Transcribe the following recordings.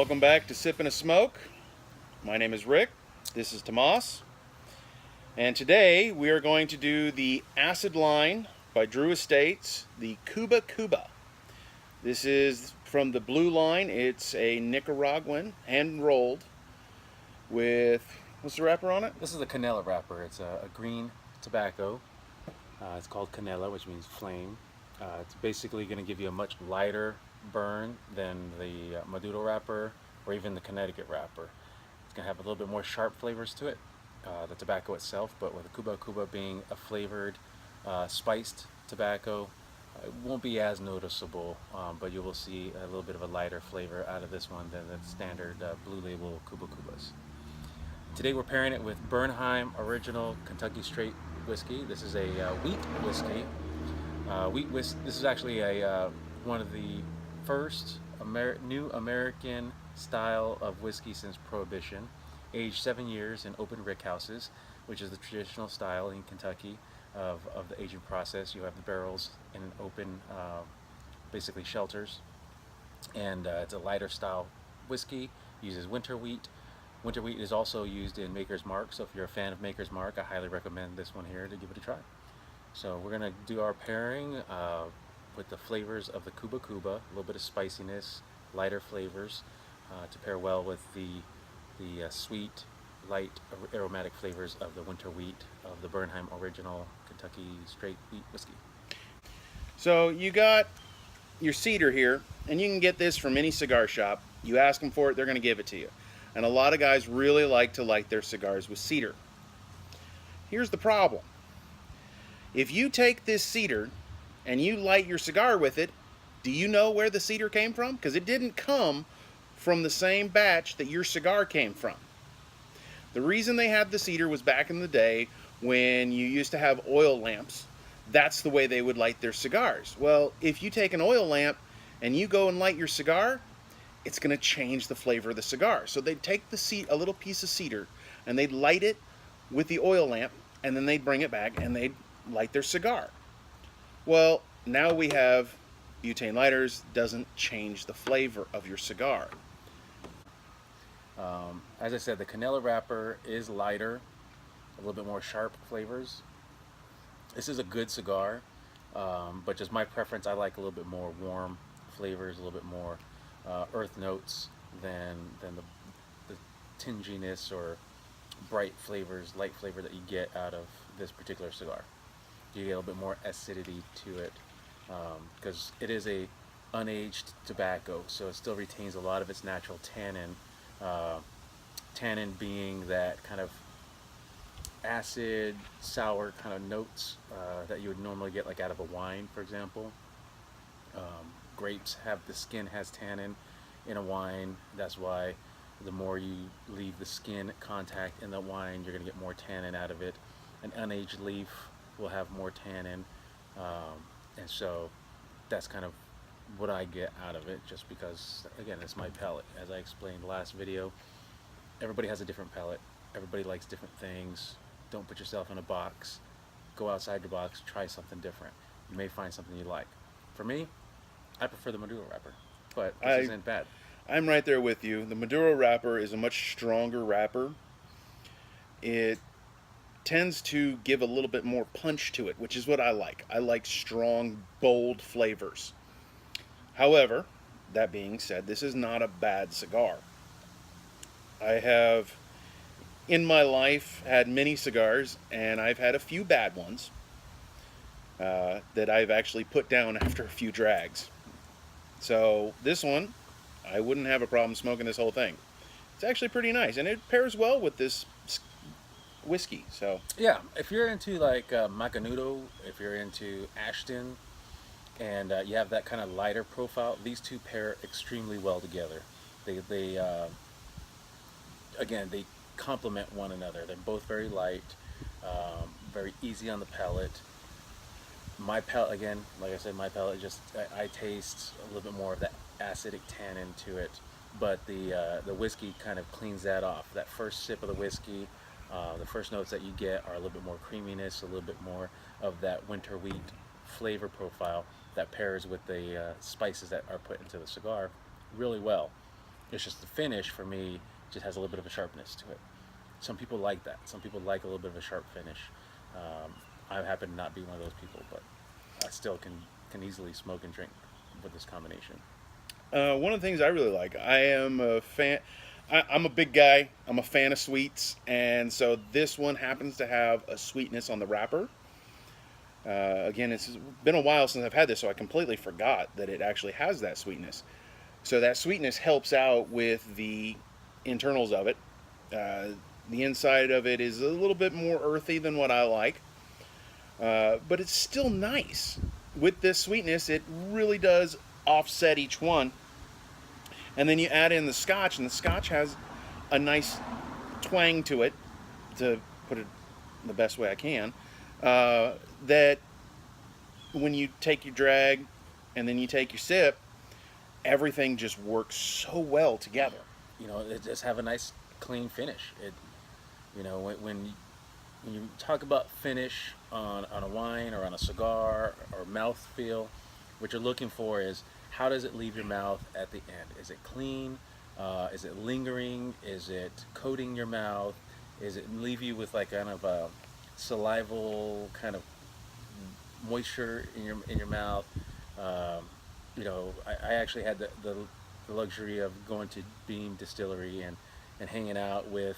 Welcome back to Sip and a Smoke. My name is Rick. This is Tomas. And today we are going to do the Acid line by Drew Estates, the Kuba Kuba. This is from the blue line. It's a Nicaraguan, hand-rolled, with, what's the wrapper on it? This is a canela wrapper. It's a green tobacco. It's called canela, which means flame. It's basically going to give you a much lighter burn than the Maduro wrapper or even the Connecticut wrapper. It's going to have a little bit more sharp flavors to it, the tobacco itself, but with the Kuba Kuba being a flavored, spiced tobacco, it won't be as noticeable, but you will see a little bit of a lighter flavor out of this one than the standard blue label Kuba Kubas. Today we're pairing it with Bernheim Original Kentucky Straight Whiskey. This is a wheat whiskey. This is actually one of the first new American style of whiskey since Prohibition, aged 7 years in open rickhouses, which is the traditional style in Kentucky of the aging process. You have the barrels in an open, basically shelters, and it's a lighter style whiskey. Uses winter wheat. Winter wheat is also used in Maker's Mark, so if you're a fan of Maker's Mark, I highly recommend this one here to give it a try. So we're going to do our pairing with the flavors of the Kuba Kuba, a little bit of spiciness, lighter flavors to pair well with the sweet, light, aromatic flavors of the winter wheat of the Bernheim Original Kentucky Straight Wheat Whiskey. So you got your cedar here, and you can get this from any cigar shop. You ask them for it, they're going to give it to you. And a lot of guys really like to light their cigars with cedar. Here's the problem. If you take this cedar and you light your cigar with it, do you know where the cedar came from? Because it didn't come from the same batch that your cigar came from. The reason they had the cedar was back in the day when you used to have oil lamps. That's the way they would light their cigars. Well, if you take an oil lamp and you go and light your cigar, it's going to change the flavor of the cigar. So they'd take a little piece of cedar and they'd light it with the oil lamp, and then they'd bring it back and they'd light their cigar. Well, now we have butane lighters. Doesn't change the flavor of your cigar. As I said, the canela wrapper is lighter, a little bit more sharp flavors. This is a good cigar, but just my preference, I like a little bit more warm flavors, a little bit more earth notes than the tinginess or bright flavors, light flavor that you get out of this particular cigar. You get a little bit more acidity to it because it is a unaged tobacco, so it still retains a lot of its natural tannin. Tannin being that kind of acid, sour kind of notes that you would normally get like out of a wine, for example. Grapes have, the skin has tannin in a wine. That's why the more you leave the skin contact in the wine, you're going to get more tannin out of it. An unaged leaf will have more tannin, and so that's kind of what I get out of it, just because, again, it's my palate. As I explained last video, everybody has a different palate. Everybody likes different things. Don't put yourself in a box. Go outside your box, try something different. You may find something you like. For me, I prefer the Maduro wrapper, but this isn't bad. I'm right there with you. The Maduro wrapper is a much stronger wrapper. It tends to give a little bit more punch to it, which is what I like. I like strong, bold flavors. However, that being said, this is not a bad cigar. I have, in my life, had many cigars, and I've had a few bad ones that I've actually put down after a few drags. So this one, I wouldn't have a problem smoking this whole thing. It's actually pretty nice, and it pairs well with this whiskey. So yeah, if you're into like Macanudo, if you're into Ashton, and you have that kind of lighter profile, these two pair extremely well together. They again, they complement one another. They're both very light, very easy on the palate. My palate, again, like I said, my palate just, I taste a little bit more of that acidic tannin to it, but the whiskey kind of cleans that off. That first sip of the whiskey, the first notes that you get are a little bit more creaminess, a little bit more of that winter wheat flavor profile that pairs with the spices that are put into the cigar really well. It's just the finish for me just has a little bit of a sharpness to it. Some people like that. Some people like a little bit of a sharp finish. I happen to not be one of those people, but I still can easily smoke and drink with this combination. One of the things I really like, I am a fan. I'm a big guy. I'm a fan of sweets, and so this one happens to have a sweetness on the wrapper. Again, it's been a while since I've had this, so I completely forgot that it actually has that sweetness. So that sweetness helps out with the internals of it. Uh, the inside of it is a little bit more earthy than what I like, but it's still nice. With this sweetness, it really does offset each one. And then you add in the scotch, and the scotch has a nice twang to it, to put it the best way I can. That when you take your drag and then you take your sip, everything just works so well together. It just have a nice clean finish. When you talk about finish on a wine or on a cigar or mouth feel, what you're looking for is how does it leave your mouth at the end? Is it clean? Is it lingering? Is it coating your mouth? Is it leave you with like kind of a salival kind of moisture in your mouth? I actually had the luxury of going to Beam Distillery and hanging out with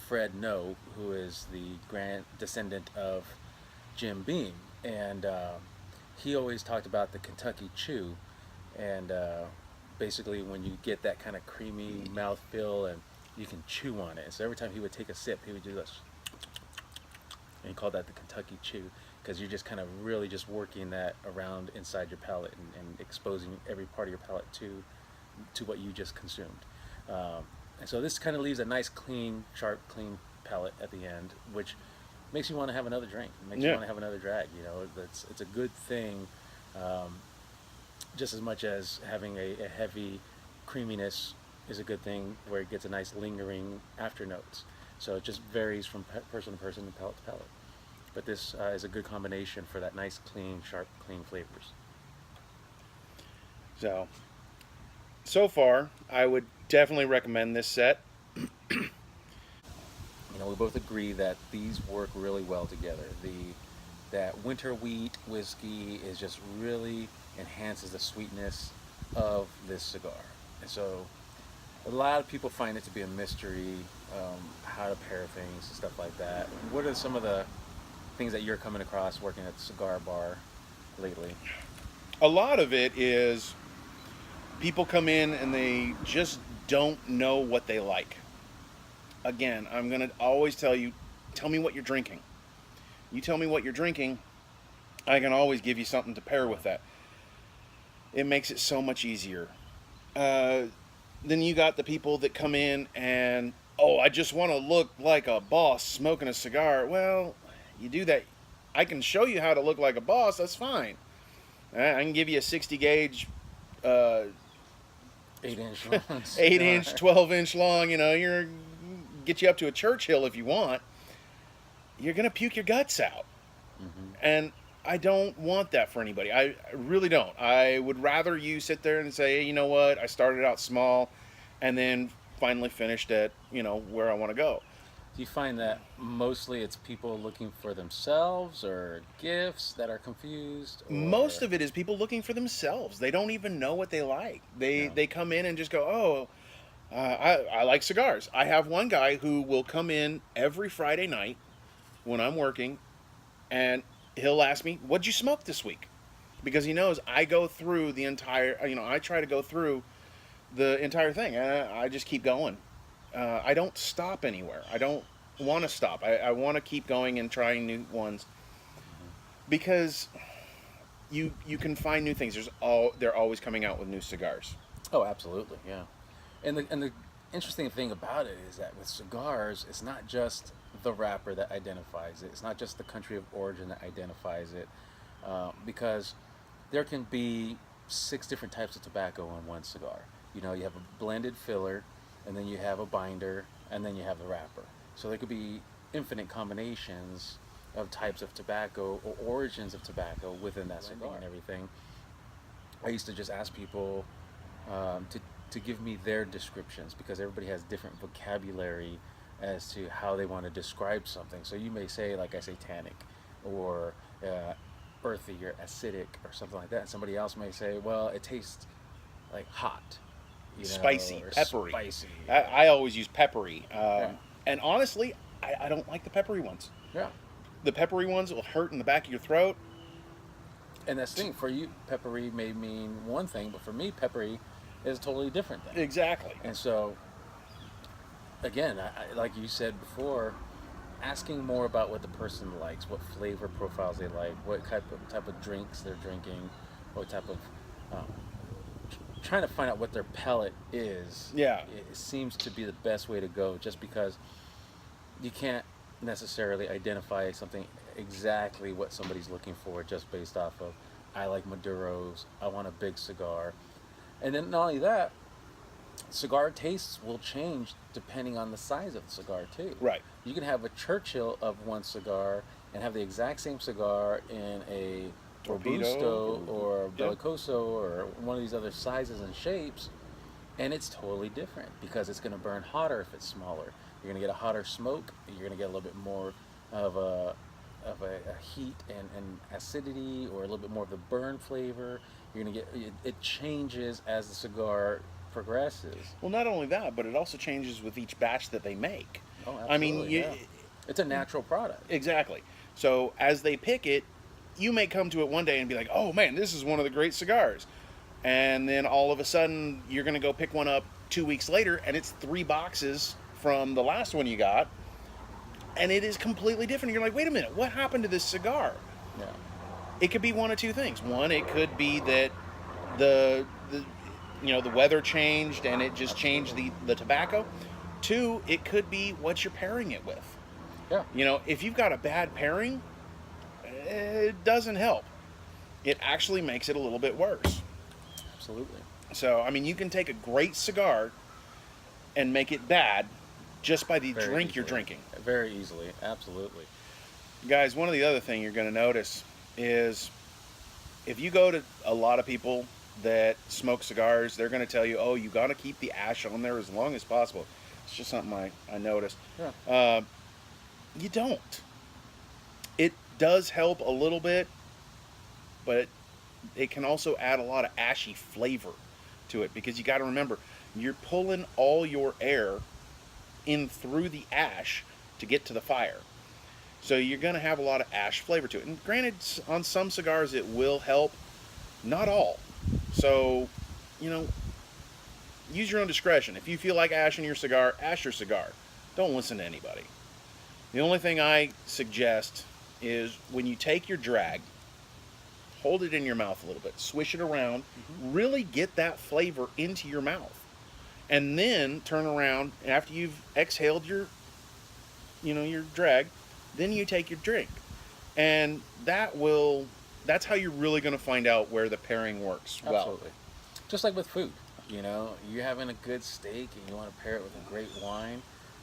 Fred No, who is the grand descendant of Jim Beam, and he always talked about the Kentucky Chew, and basically when you get that kind of creamy mouthfeel and you can chew on it. So every time he would take a sip, he would do this, and he called that the Kentucky Chew because you're just kind of really just working that around inside your palate and exposing every part of your palate to what you just consumed. And so this kind of leaves a nice, clean, sharp, clean palate at the end, which makes you want to have another drink. It makes you want to have another drag. It's a good thing, just as much as having a heavy creaminess is a good thing, where it gets a nice lingering after notes. So it just varies from person to person and palate to palate. But this is a good combination for that nice, clean, sharp, clean flavors. So far, I would definitely recommend this set. We both agree that these work really well together. That winter wheat whiskey is just really enhances the sweetness of this cigar, and so a lot of people find it to be a mystery, how to pair things and stuff like that. What are some of the things that you're coming across working at the cigar bar lately? A lot of it is people come in and they just don't know what they like. Again, I'm going to always tell you, tell me what you're drinking. You tell me what you're drinking, I can always give you something to pair with that. It makes it so much easier. Then you got the people that come in and, oh, I just want to look like a boss smoking a cigar. Well, you do that. I can show you how to look like a boss. That's fine. I can give you a 60 gauge, 8-inch long 8-inch, 12-inch long. You're get you up to a Churchill if you want. You're gonna puke your guts out, and I don't want that for anybody. I really don't. I would rather you sit there and say, hey, you know what? I started out small, and then finally finished at where I want to go. Do you find that mostly it's people looking for themselves or gifts that are confused? Most of it is people looking for themselves. They don't even know what they like. They come in and just go, oh, I like cigars. I have one guy who will come in every Friday night when I'm working, and he'll ask me, what'd you smoke this week? Because he knows I go through the entire, I try to go through the entire thing. I just keep going. I don't stop anywhere. I don't want to stop. I want to keep going and trying new ones, because you can find new things. They're always coming out with new cigars. Oh, absolutely, yeah. And the interesting thing about it is that with cigars, it's not just the wrapper that identifies it. It's not just the country of origin that identifies it, because there can be 6 different types of tobacco on one cigar. You have a blended filler, and then you have a binder, and then you have the wrapper. So there could be infinite combinations of types of tobacco or origins of tobacco within that cigar and everything. I used to just ask people, to give me their descriptions, because everybody has different vocabulary as to how they want to describe something. So you may say, like I say, tannic, or earthy, or acidic, or something like that. And somebody else may say, well, it tastes like hot, Spicy, or peppery. spicy. I always use peppery. Yeah, And honestly, I don't like the peppery ones. yeah. The peppery ones will hurt in the back of your throat. And that's the thing. For you, peppery may mean one thing, but for me, peppery is a totally different thing. Exactly. And so, again, like you said before, asking more about what the person likes, what flavor profiles they like, what type of drinks they're drinking, what type of um, trying to find out what their palate is. Yeah. It seems to be the best way to go, just because you can't necessarily identify something exactly what somebody's looking for just based off of, I like Maduros, I want a big cigar. And then not only that, cigar tastes will change depending on the size of the cigar too. Right. You can have a Churchill of one cigar and have the exact same cigar in a Torpedo, Robusto or yeah. Bellicoso or one of these other sizes and shapes, and it's totally different because it's going to burn hotter if it's smaller. You're going to get a hotter smoke. You're going to get a little bit more of a heat and acidity, or a little bit more of the burn flavor. You're going to get it changes as the cigar progresses. Well, not only that, but it also changes with each batch that they make. Oh, absolutely. I mean, Yeah. It's a natural product. exactly. So as they pick it, you may come to it one day and be like, "Oh man, this is one of the great cigars," and then all of a sudden you're going to go pick one up 2 weeks later, and it's 3 boxes from the last one you got, and it is completely different. You're like, "Wait a minute, what happened to this cigar?" Yeah. It could be one of two things. One, it could be that the the weather changed and it just changed the tobacco. Two, it could be what you're pairing it with. Yeah. If you've got a bad pairing, it doesn't help. It actually makes it a little bit worse. Absolutely. So, I mean, you can take a great cigar and make it bad just by the Very drink you're easily. drinking. Very easily. Absolutely. Guys, one of the other thing you're going to notice is if you go to a lot of people that smoke cigars, they're going to tell you, "Oh, you got to keep the ash on there as long as possible." It's just something I noticed. Yeah. You don't. It does help a little bit, but it can also add a lot of ashy flavor to it, because you got to remember, you're pulling all your air in through the ash to get to the fire. So you're going to have a lot of ash flavor to it. And granted, on some cigars it will help, not all. So, use your own discretion. If you feel like ashing your cigar, ash your cigar. Don't listen to anybody. The only thing I suggest is when you take your drag, hold it in your mouth a little bit, swish it around, really get that flavor into your mouth. And then turn around after you've exhaled your drag, then you take your drink. And that's how you're really going to find out where the pairing works well. Absolutely. Just like with food, you're having a good steak and you want to pair it with a great wine.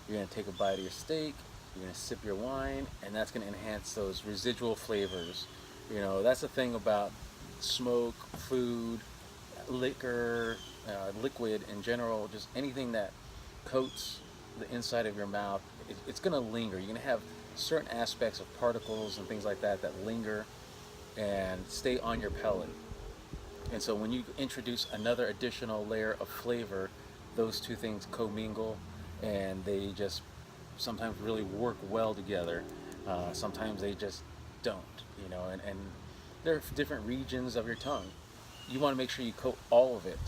You're going to take a bite of your steak, you're going to sip your wine, and that's going to enhance those residual flavors. That's the thing about smoke, food, liquor, liquid in general, just anything that coats the inside of your mouth, it's going to linger. You're going to have certain aspects of particles and things like that linger and stay on your palate. And so when you introduce another additional layer of flavor, those two things commingle, and they just sometimes really work well together. Sometimes they just don't, and there are different regions of your tongue. You want to make sure you coat all of it,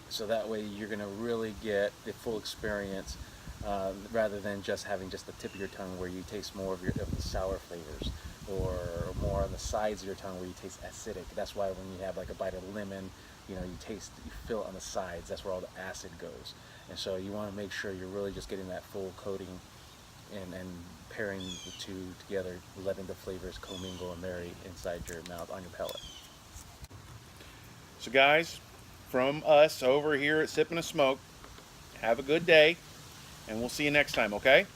so that way you're going to really get the full experience, rather than just having just the tip of your tongue where you taste more of the sour flavors, or more on the sides of your tongue where you taste acidic. That's why when you have like a bite of lemon, you feel it on the sides. That's where all the acid goes. And so you want to make sure you're really just getting that full coating and pairing the two together, letting the flavors commingle and marry inside your mouth on your palate. So guys, from us over here at Sippin' a Smoke, have a good day, and we'll see you next time, okay?